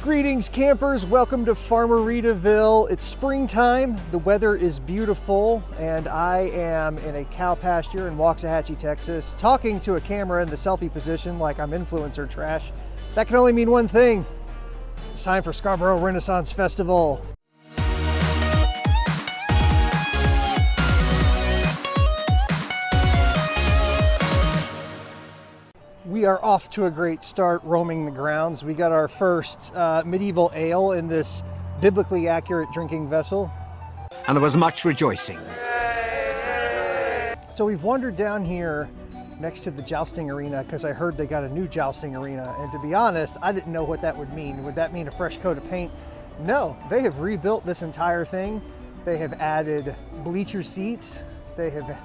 Greetings campers, welcome to Farmeritaville. It's springtime, the weather is beautiful, and I am in a cow pasture in Waxahachie, Texas, talking to a camera in the selfie position like I'm influencer trash. That can only mean one thing. It's time for Scarborough Renaissance Festival. We are off to a great start roaming the grounds. We got our first medieval ale in this biblically accurate drinking vessel. And there was much rejoicing. So we've wandered down here next to the jousting arena because I heard they got a new jousting arena. And to be honest, I didn't know what that would mean. Would that mean a fresh coat of paint? No, they have rebuilt this entire thing. They have added bleacher seats. They have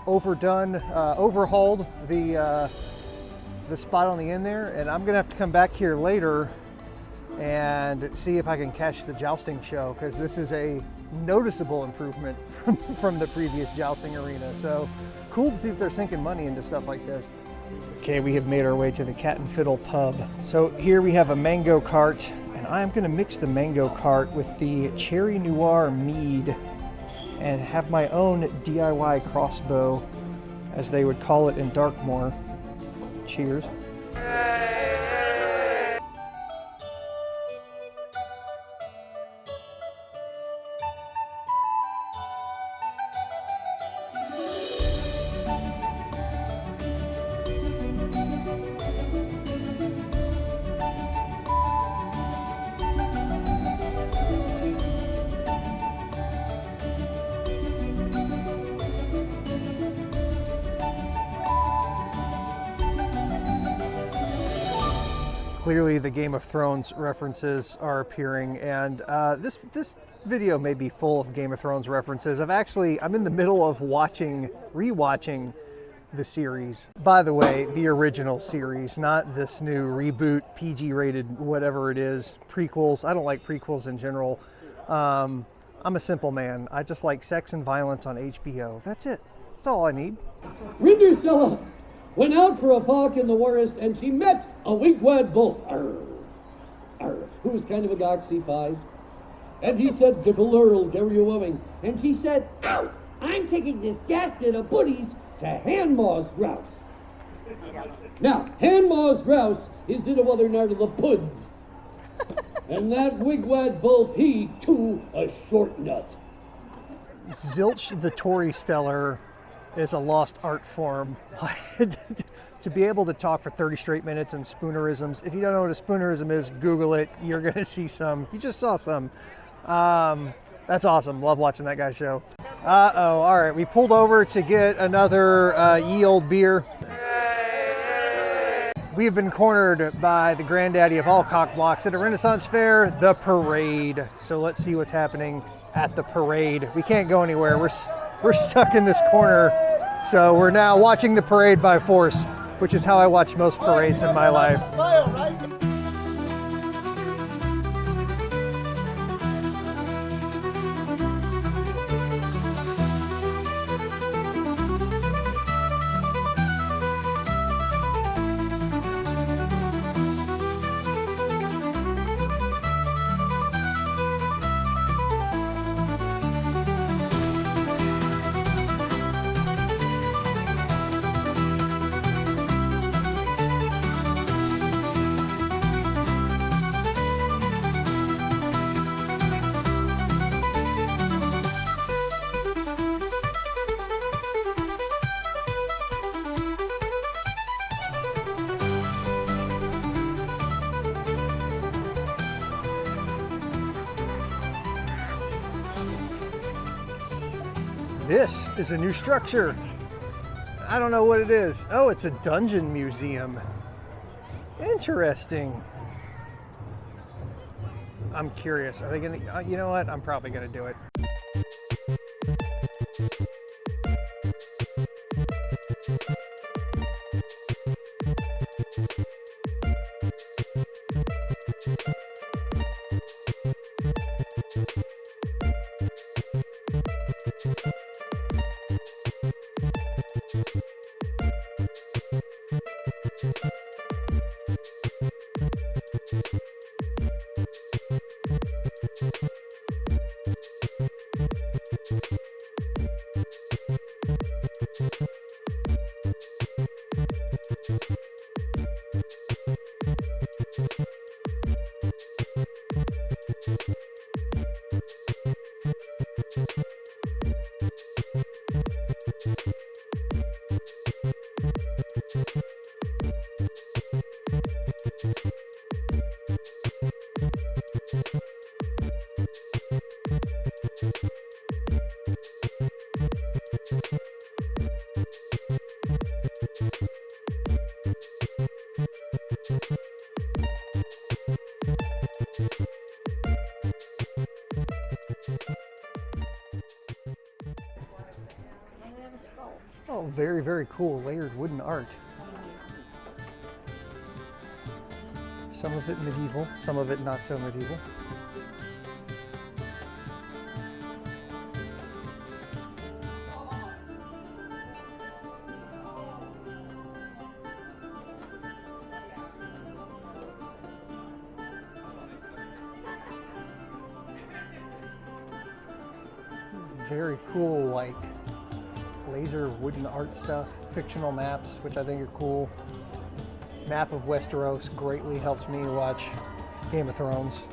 overhauled the spot on the end there, and I'm gonna have to come back here later and see if I can catch the jousting show, because this is a noticeable improvement from the previous jousting arena. So cool to see if they're sinking money into stuff like this. Okay, we have made our way to the Cat and Fiddle pub. So here we have a mango cart, and I'm gonna mix the mango cart with the cherry noir mead and have my own DIY crossbow, as they would call it in Darkmoor. Cheers. Clearly the Game of Thrones references are appearing, and this video may be full of Game of Thrones references. I'm in the middle of rewatching the series. By the way, the original series, not this new reboot, PG-rated, whatever it is, prequels. I don't like prequels in general. I'm a simple man. I just like sex and violence on HBO. That's it. That's all I need. Rindersilla went out for a walk in the forest, and she met a wigwag wolf, who was kind of a goxy-fied. And he said, "Devil Earl, dare you wowing?" And she said, "Ow! I'm taking this gasket of booties to Handmaw's grouse." Now, Handmaw's grouse is in a other nard of the puds. And that wigwag wolf, he, too, a short nut. Zilch the Tory Stellar is a lost art form. To be able to talk for 30 straight minutes in spoonerisms. If you don't know what a spoonerism is, Google it. You're gonna see some. You just saw some. That's awesome. Love watching that guy's show. Uh-oh, all right. We pulled over to get another ye old beer. We have been cornered by the granddaddy of all cock blocks at a Renaissance fair, the parade. So let's see what's happening at the parade. We can't go anywhere. We're stuck in this corner. So we're now watching the parade by force, which is how I watch most parades in my life. This is a new structure. I don't know what it is. Oh, it's a dungeon museum. Interesting. I'm curious. Are they gonna, you know what? I'm probably gonna do it. Oh, very, very cool layered wooden art. Some of it medieval, some of it not so medieval. Very cool, like laser wooden art stuff, fictional maps, which I think are cool. Map of Westeros greatly helped me watch Game of Thrones.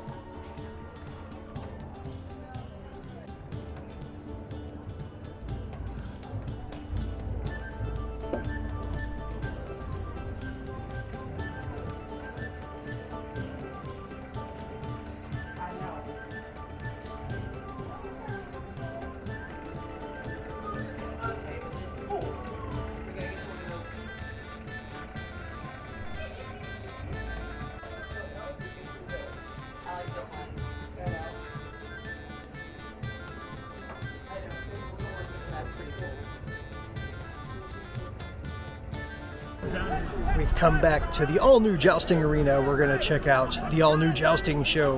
We've come back to the all-new Jousting Arena. We're going to check out the all-new Jousting show.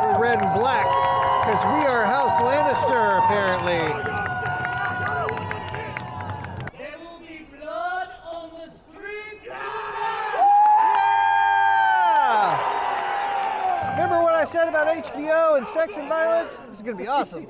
We're red and black because we are House Lannister, apparently. There will be blood on the streets. Yeah! Remember what I said about HBO and sex and violence? This is going to be awesome.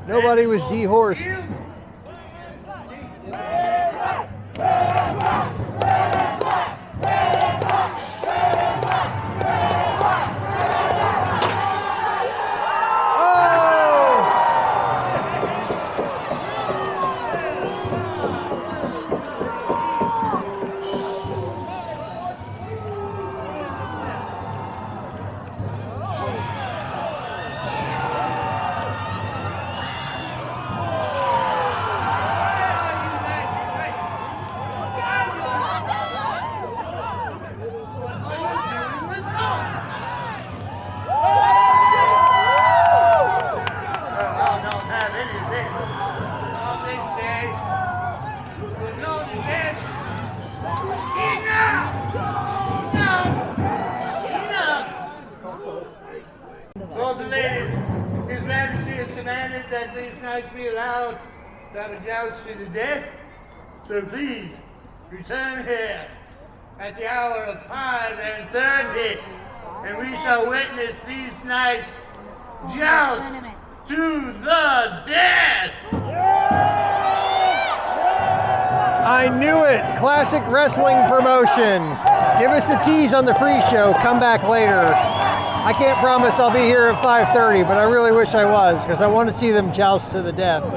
Nobody was dehorsed. Lords and ladies, His Majesty has commanded that these knights be allowed to have a joust to the death. So please, return here at the hour of 5:30, and we shall witness these knights joust to the death! I knew it. Classic wrestling promotion. Give us a tease on the free show. Come back later. I can't promise I'll be here at 5:30, but I really wish I was because I want to see them joust to the death. These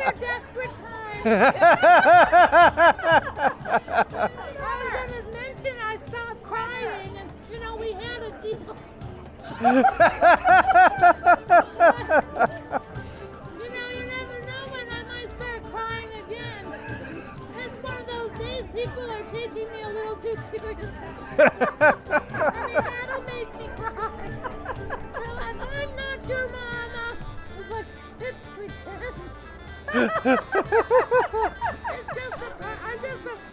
are desperate times. I was going to mention I stopped crying, and you know we had a deal. You know, you never know when I might start crying again. It's one of those days people are taking me a little too seriously. I mean, that'll make me cry. They're like, I'm not your mama. It's like, it's pretend.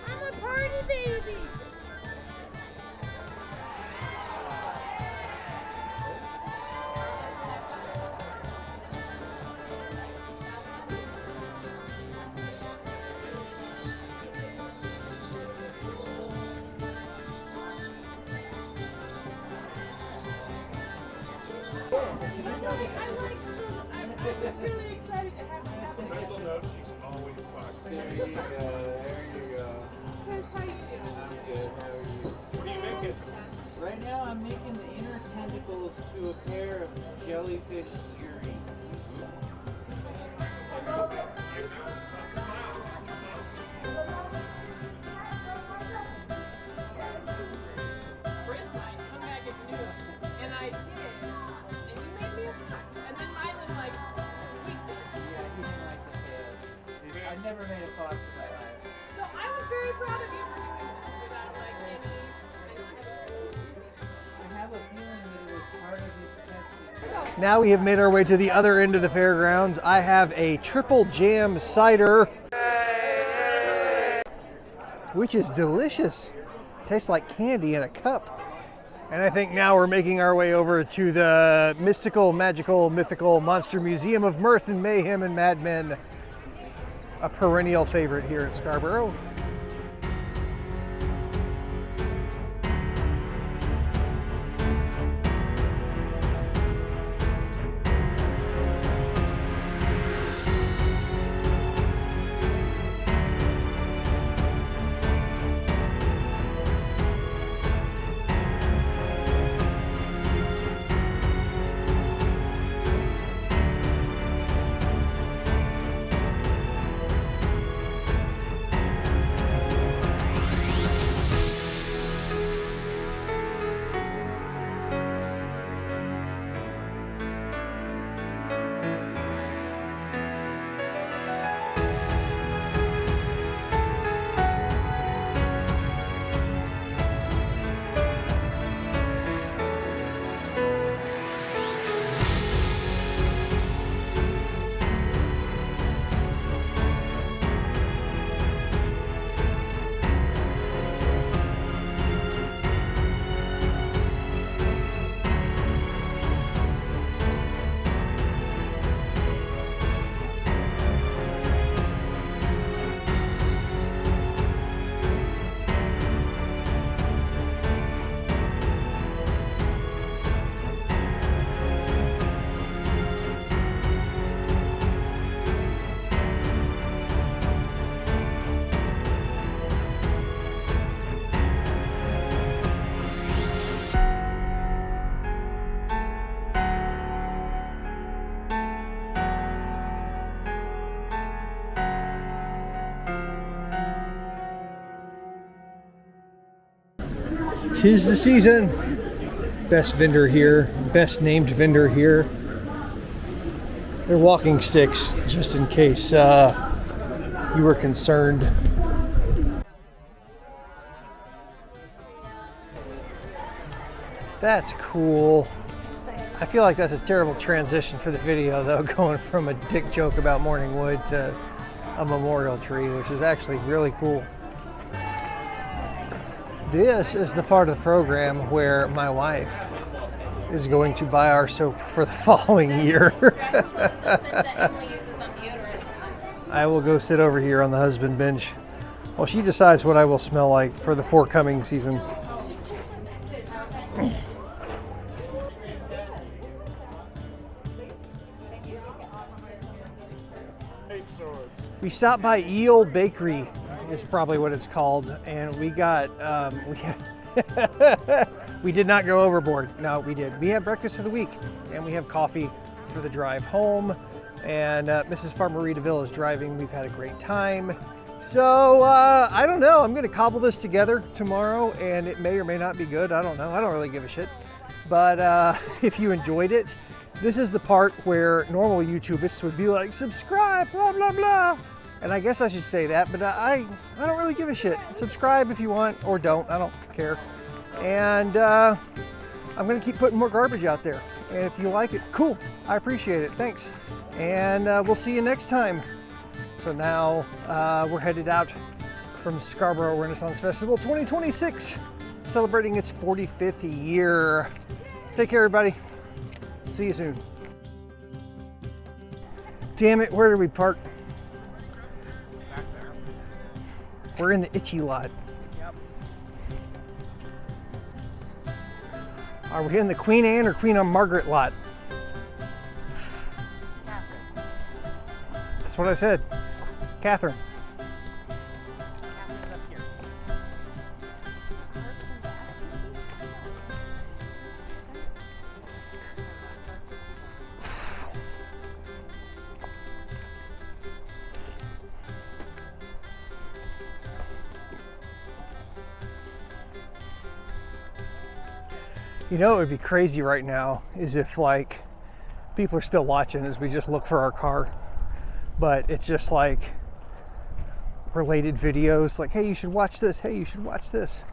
I'm a party baby. I'm really excited to have you. Mental note, she's always foxy. There you go. Chris, how you doing? I'm good. How are you? What are you making? Right now I'm making the inner tentacles to a pair of jellyfish earrings. Chris might come back and do it. And I did. And you made me a fox. And then Mylan like tweaked it. Yeah, he didn't like the tail. I never made a fox in my life. So I was very proud of you for doing that without like any I have a feeling that it was part of his testing. Now we have made our way to the other end of the fairgrounds. I have a triple jam cider, which is delicious. Tastes like candy in a cup. And I think now we're making our way over to the mystical, magical, mythical Monster Museum of Mirth and Mayhem and Madmen, a perennial favorite here in Scarborough. Tis the season. Best vendor here, best named vendor here. They're walking sticks, just in case you were concerned. That's cool. I feel like that's a terrible transition for the video though, going from a dick joke about morning wood to a memorial tree, which is actually really cool. This is the part of the program where my wife is going to buy our soap for the following year. I will go sit over here on the husband bench while she decides what I will smell like for the forthcoming season. We stopped by Eel Bakery, is probably what it's called, and we got we did not go overboard. No, we did. We had breakfast for the week, and we have coffee for the drive home. And Mrs. Farmeritaville is driving. We've had a great time. So I don't know. I'm going to cobble this together tomorrow, and it may or may not be good. I don't know. I don't really give a shit. But if you enjoyed it, this is the part where normal YouTubers would be like, subscribe, blah, blah, blah. And I guess I should say that, but I don't really give a shit. Subscribe if you want, or don't. I don't care. And I'm going to keep putting more garbage out there. And if you like it, cool. I appreciate it. Thanks. And we'll see you next time. So now we're headed out from Scarborough Renaissance Festival 2026, celebrating its 45th year. Take care, everybody. See you soon. Damn it, where did we park? Back there. We're in the itchy lot. Yep. Are we in the Queen Anne or Queen Margaret lot? That's what I said. Catherine. You know, it would be crazy right now is if like people are still watching as we just look for our car, but it's just like related videos like, hey, you should watch this. Hey, you should watch this.